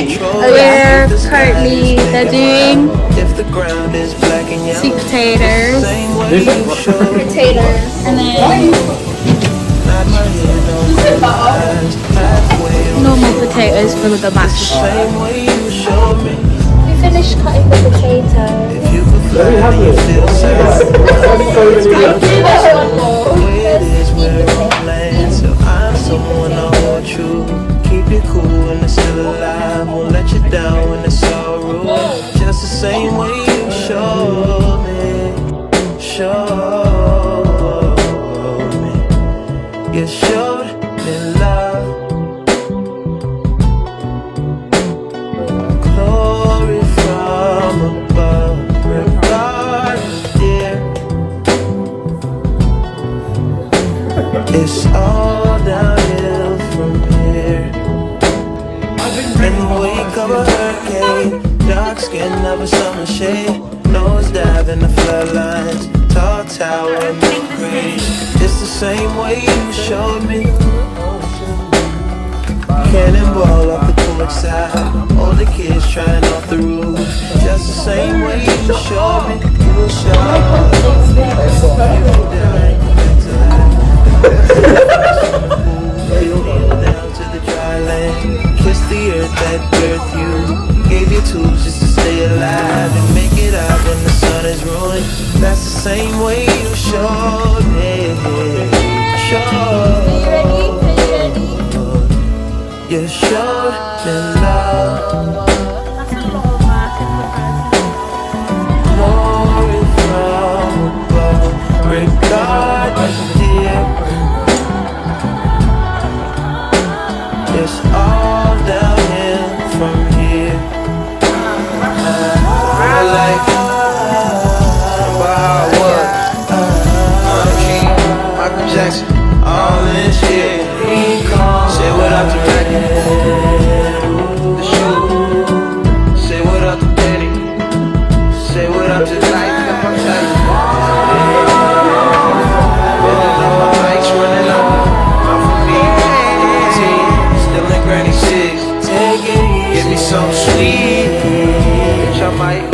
We're currently doing sweet potatoes, and then normal potatoes for the mash. We finished cutting the potatoes. Keep it cool when it's still alive. Won't let you down when it's all ruined. Just the same way you showed me. You showed me love. Glory from above. Regardless, dear. It's all downhill from here. In the wake of a hurricane, dark skin of a summer shade, nose dive in the floodlines, tall tower and milk crate. It's the same way you showed me. Cannonball off the porch side, older kids trying off the roof. Just the same way you showed me. You showed me. Down to the dry land. Kiss the earth that birthed you. Gave you tools just to stay alive and make it out when the sun is ruined. That's the same way you showed me. You showed me love. Glory from above. Regardless, dear. It's all downhill from here. Real life, wow, what? King, Michael Jackson, all this shit. Say what up to Reggie, the shoe. Say what up to Benny. Say what up to life, I'm tight. Lights running up, I'm for me. Still in Granny 6. Give me some sweet, bitch, I might